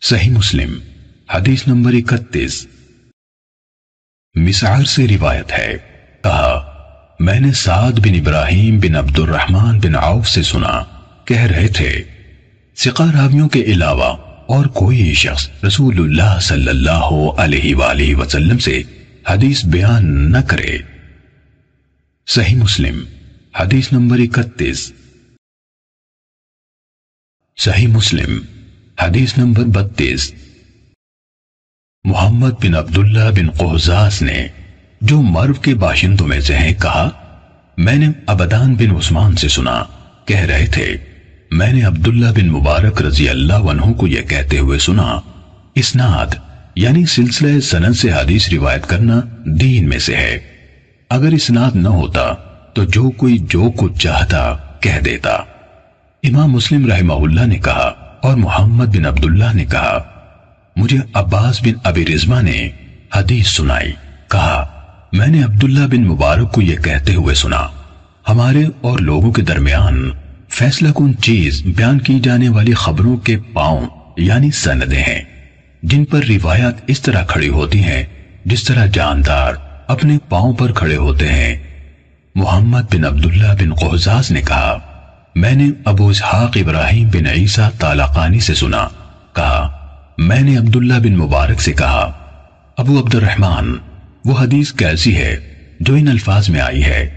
صحیح مسلم حدیث نمبر 31۔ مسعر سے روایت ہے، کہا میں نے سعد بن ابراہیم بن عبد الرحمن بن عوف سے سنا، کہہ رہے تھے ثقہ راویوں کے علاوہ اور کوئی شخص رسول اللہ صلی اللہ علیہ وآلہ وسلم سے حدیث بیان نہ کرے۔ صحیح مسلم حدیث نمبر 31۔ صحیح مسلم حدیث نمبر 32۔ محمد بن عبداللہ بن قہزاز نے، جو مرو کے باشندوں میں سے ہیں، کہا میں نے عبدان بن عثمان سے سنا، کہہ رہے تھے میں نے عبداللہ بن مبارک رضی اللہ عنہ کو یہ کہتے ہوئے سنا، اسناد یعنی سلسلہ سند سے حدیث روایت کرنا دین میں سے ہے، اگر اسناد نہ ہوتا تو جو کوئی جو کچھ چاہتا کہہ دیتا۔ امام مسلم رحمہ اللہ نے کہا اور محمد بن عبداللہ نے کہا مجھے عباس بن ابی رزمہ نے حدیث سنائی، کہا میں نے عبداللہ بن مبارک کو یہ کہتے ہوئے سنا، ہمارے اور لوگوں کے درمیان فیصلہ کن چیز بیان کی جانے والی خبروں کے پاؤں یعنی سندیں ہیں، جن پر روایات اس طرح کھڑی ہوتی ہیں جس طرح جاندار اپنے پاؤں پر کھڑے ہوتے ہیں۔ محمد بن عبداللہ بن قہزاز نے کہا میں نے ابو اسحاق ابراہیم بن عیسیٰ طالقانی سے سنا، کہا میں نے عبداللہ بن مبارک سے کہا ابو عبد الرحمن وہ حدیث کیسی ہے جو ان الفاظ میں آئی ہے،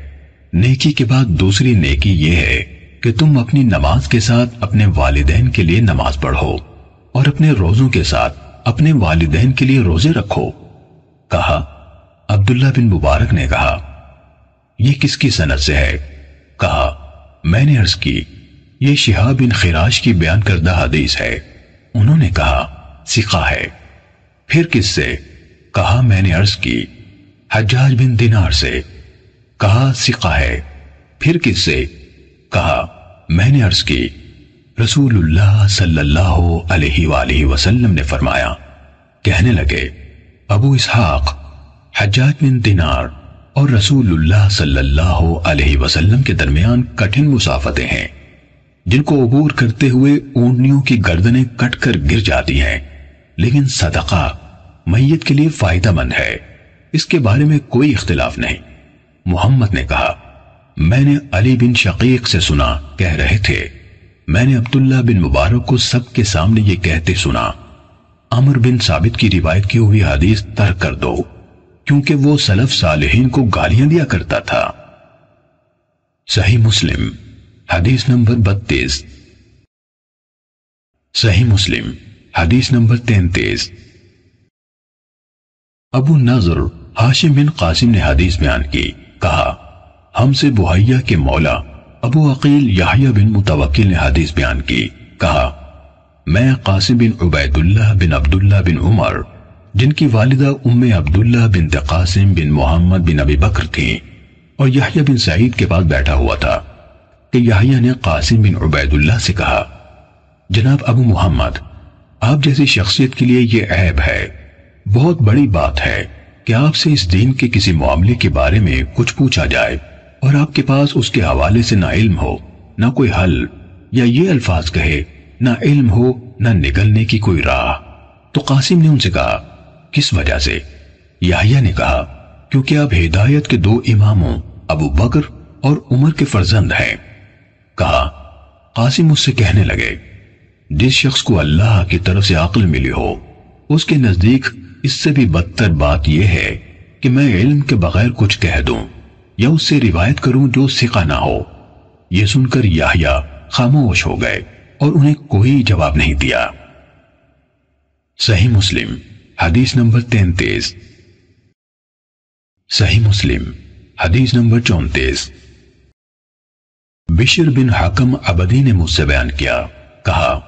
نیکی کے بعد دوسری نیکی یہ ہے کہ تم اپنی نماز کے ساتھ اپنے والدین کے لیے نماز پڑھو اور اپنے روزوں کے ساتھ اپنے والدین کے لیے روزے رکھو۔ کہا عبداللہ بن مبارک نے کہا یہ کس کی سند سے ہے؟ کہا میں نے عرض کی یہ شہاب بن خراش کی بیان کردہ حدیث ہے۔ انہوں نے کہا ثقہ ہے۔ پھر کس سے؟ کہا میں نے عرض کی حجاج بن دینار سے۔ کہا ثقہ ہے۔ پھر کس سے؟ کہا میں نے عرض کی رسول اللہ صلی اللہ علیہ وآلہ وسلم نے فرمایا۔ کہنے لگے ابو اسحاق، حجاج بن دینار اور رسول اللہ صلی اللہ علیہ وسلم کے درمیان کٹھن مسافتیں ہیں جن کو عبور کرتے ہوئے اونٹنیوں کی گردنیں کٹ کر گر جاتی ہیں، لیکن صدقہ میت کے لیے فائدہ مند ہے، اس کے بارے میں کوئی اختلاف نہیں۔ محمد نے کہا میں نے علی بن شقیق سے سنا، کہہ رہے تھے میں نے عبداللہ بن مبارک کو سب کے سامنے یہ کہتے سنا عمر بن ثابت کی روایت کی ہوئی حدیث ترک کر دو، کیونکہ وہ سلف صالحین کو گالیاں دیا کرتا تھا۔ صحیح مسلم حدیث نمبر 32۔ صحیح مسلم حدیث نمبر 33۔ ابو نضر ہاشم بن قاسم نے حدیث بیان کی، کہا ہم سے بحیہ کے مولا ابو عقیل یحییٰ بن متوکل نے حدیث بیان کی، کہا میں قاسم بن عبیداللہ بن عبداللہ بن عمر جن کی والدہ ام عبداللہ بنت قاسم بن محمد بن ابی بکر تھیں اور یحییٰ بن سعید کے پاس بیٹھا ہوا تھا کہ یحییٰ نے قاسم بن عبیداللہ سے کہا جناب ابو محمد، آپ جیسی شخصیت کے لیے یہ عیب ہے، بہت بڑی بات ہے کہ آپ سے اس دین کے کسی معاملے کے بارے میں کچھ پوچھا جائے اور آپ کے پاس اس کے حوالے سے نہ علم ہو نہ کوئی حل، یا یہ الفاظ کہے نہ علم ہو نہ نگلنے کی کوئی راہ۔ تو قاسم نے ان سے کہا کس وجہ سے؟ یحییٰ نے کہا کیونکہ آپ ہدایت کے دو اماموں ابو بکر اور عمر کے فرزند ہیں۔ کہا قاسم اس سے کہنے لگے جس شخص کو اللہ کی طرف سے عقل ملی ہو اس کے نزدیک اس سے بھی بدتر بات یہ ہے کہ میں علم کے بغیر کچھ کہہ دوں یا اس سے روایت کروں جو ثقہ نہ ہو۔ یہ سن کر یحییٰ خاموش ہو گئے اور انہیں کوئی جواب نہیں دیا۔ صحیح مسلم حدیث نمبر 33۔ صحیح مسلم حدیث نمبر 34۔ بشر بن حکم عبدی نے مجھ سے بیان کیا، کہا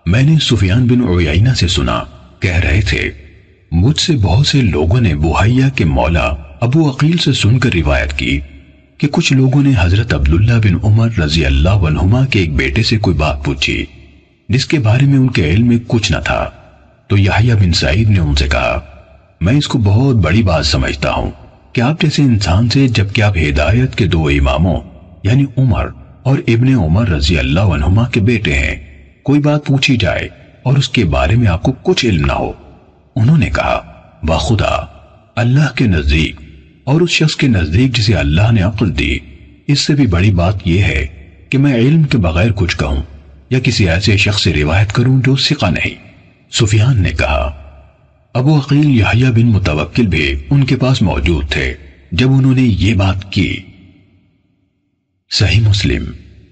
میں نے سفیان بن عیینہ سے سنا، کہہ رہے تھے مجھ سے بہت سے لوگوں نے بحیہ کے مولا ابو عقیل سے سن کر روایت کی کہ کچھ لوگوں نے حضرت عبداللہ بن عمر رضی اللہ عنہما کے ایک بیٹے سے کوئی بات پوچھی جس کے بارے میں ان کے علم میں کچھ نہ تھا، تو یحییٰ بن سعید نے ان سے کہا میں اس کو بہت بڑی بات سمجھتا ہوں کہ آپ جیسے انسان سے جبکہ آپ ہدایت کے دو اماموں یعنی عمر اور ابن عمر رضی اللہ عنہما کے بیٹے ہیں کوئی بات پوچھی جائے اور اس کے بارے میں آپ کو کچھ علم نہ ہو؟ انہوں نے کہا بخدا اللہ کے نزدیک اور اس شخص کے نزدیک جسے اللہ نے عقل دی، اس سے بھی بڑی بات یہ ہے کہ میں علم کے بغیر کچھ کہوں یا کسی ایسے شخص سے روایت کروں جو ثقہ نہیں۔ سفیان نے کہا ابو عقیل یحییٰ بن متوکل بھی ان کے پاس موجود تھے جب انہوں نے یہ بات کی۔ صحیح مسلم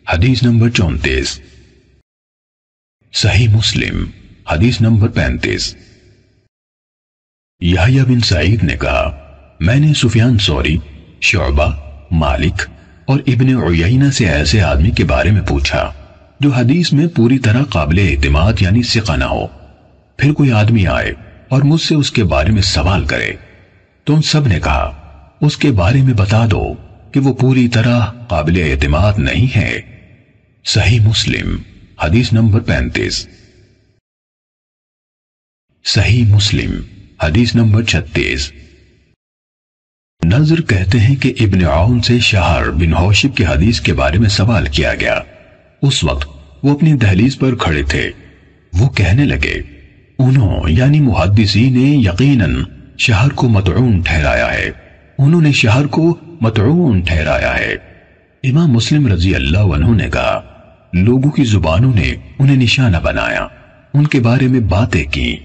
حدیث نمبر 34۔ صحیح مسلم حدیث نمبر 35۔ یحییٰ بن سعید نے کہا میں نے سفیان ثوری، شعبہ، مالک اور ابن عیینہ سے ایسے آدمی کے بارے میں پوچھا جو حدیث میں پوری طرح قابل اعتماد یعنی ثقہ نہ ہو۔ پھر کوئی آدمی آئے اور مجھ سے اس کے بارے میں سوال کرے تو ان سب نے کہا اس کے بارے میں بتا دو کہ وہ پوری طرح قابل اعتماد نہیں ہے۔ صحیح مسلم حدیث نمبر 35۔ صحیح مسلم حدیث نمبر 36۔ نظر کہتے ہیں کہ ابن عون سے شہر بن حوشب کے حدیث کے بارے میں سوال کیا گیا۔ اس وقت وہ اپنی دہلیز پر کھڑے تھے۔ وہ کہنے لگے انہوں یعنی محدثین نے یقیناً شہر کو مطعون ٹھہرایا ہے، انہوں نے شہر کو مطعون ٹھہرایا ہے۔ امام مسلم رضی اللہ عنہ نے کہا لوگوں کی زبانوں نے انہیں نشانہ بنایا، ان کے بارے میں باتیں کی۔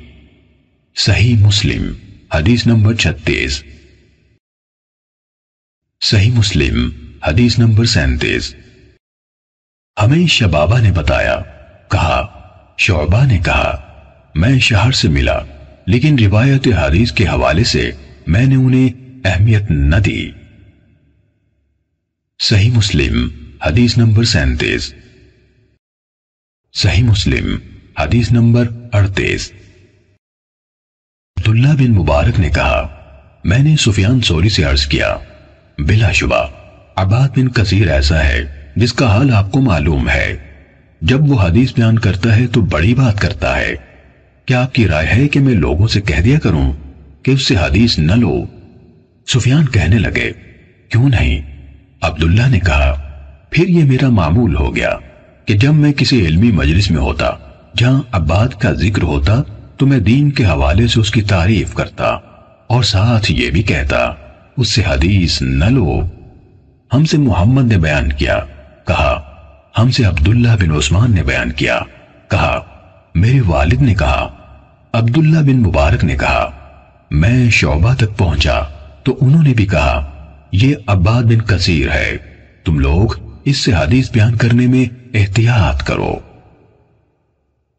صحیح مسلم حدیث نمبر 36۔ صحیح مسلم حدیث نمبر 37۔ ہمیں شبابہ نے بتایا، کہا شعبہ نے کہا میں شہر سے ملا لیکن روایت حدیث کے حوالے سے میں نے انہیں اہمیت نہ دی۔ صحیح مسلم حدیث نمبر 37۔ صحیح مسلم حدیث نمبر 38۔ عبداللہ بن مبارک نے کہا میں نے سفیان ثوری سے عرض کیا بلا شبہ عباد بن کثیر ایسا ہے جس کا حال آپ کو معلوم ہے، جب وہ حدیث بیان کرتا ہے تو بڑی بات کرتا ہے، کیا آپ کی رائے ہے کہ میں لوگوں سے کہہ دیا کروں کہ اس سے حدیث نہ لو؟ سفیان کہنے لگے کیوں نہیں؟ عبداللہ نے کہا پھر یہ میرا معمول ہو گیا کہ جب میں کسی علمی مجلس میں ہوتا جہاں عباد کا ذکر ہوتا تو میں دین کے حوالے سے اس کی تعریف کرتا اور ساتھ یہ بھی کہتا اس سے حدیث نہ لو۔ ہم سے محمد نے بیان کیا، کہا ہم سے عبداللہ بن عثمان نے بیان کیا، کہا میرے والد نے کہا۔ عبداللہ بن مبارک نے کہا میں شعبہ تک پہنچا تو انہوں نے بھی کہا یہ عباد بن کثیر ہے، تم لوگ اس سے حدیث بیان کرنے میں احتیاط کرو۔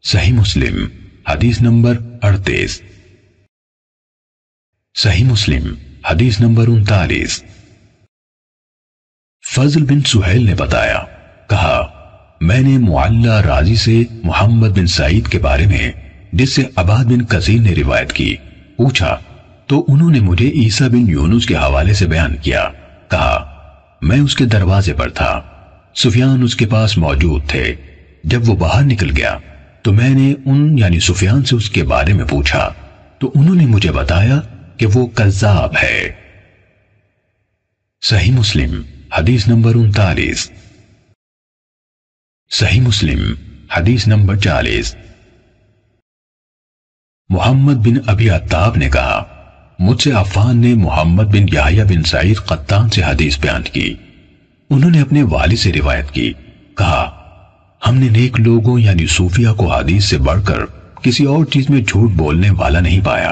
صحیح مسلم حدیث نمبر 38۔ صحیح مسلم حدیث نمبر 39۔ فضل بن سہیل نے بتایا، کہا میں نے معلّہ راضی سے محمد بن سعید کے بارے میں جس سے عباد بن کثیر نے روایت کی پوچھا تو انہوں نے مجھے عیسیٰ بن یونس کے حوالے سے بیان کیا، کہا میں اس کے دروازے پر تھا، سفیان اس کے پاس موجود تھے، جب وہ باہر نکل گیا تو میں نے ان یعنی سفیان سے اس کے بارے میں پوچھا تو انہوں نے مجھے بتایا کہ وہ کذاب ہے۔ صحیح مسلم حدیث نمبر 39۔ صحیح مسلم حدیث نمبر 40۔ محمد بن ابی عتاب نے کہا مجھ سے عفان نے محمد بن یحییٰ بن سعید قطان سے حدیث بیان کی، انہوں نے اپنے والد سے روایت کی، کہا ہم نے نیک لوگوں یعنی صوفیہ کو حدیث سے بڑھ کر کسی اور چیز میں جھوٹ بولنے والا نہیں پایا۔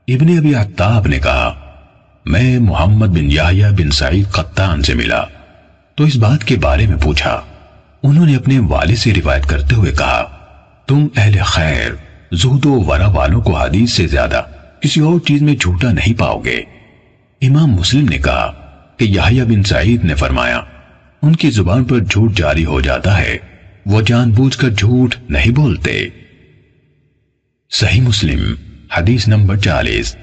ابن ابی عتاب نے کہا میں محمد بن یحییٰ بن سعید قطان سے ملا تو اس بات کے بارے میں پوچھا، انہوں نے اپنے والد سے روایت کرتے ہوئے کہا تم اہل خیر زہد و ورع والوں کو حدیث سے زیادہ کسی اور چیز میں جھوٹا نہیں پاؤ گے۔ امام مسلم نے کہا کہ یحییٰ بن سعید نے فرمایا ان کی زبان پر جھوٹ جاری ہو جاتا ہے، وہ جان بوجھ کر جھوٹ نہیں بولتے۔ صحیح مسلم حدیث نمبر 40۔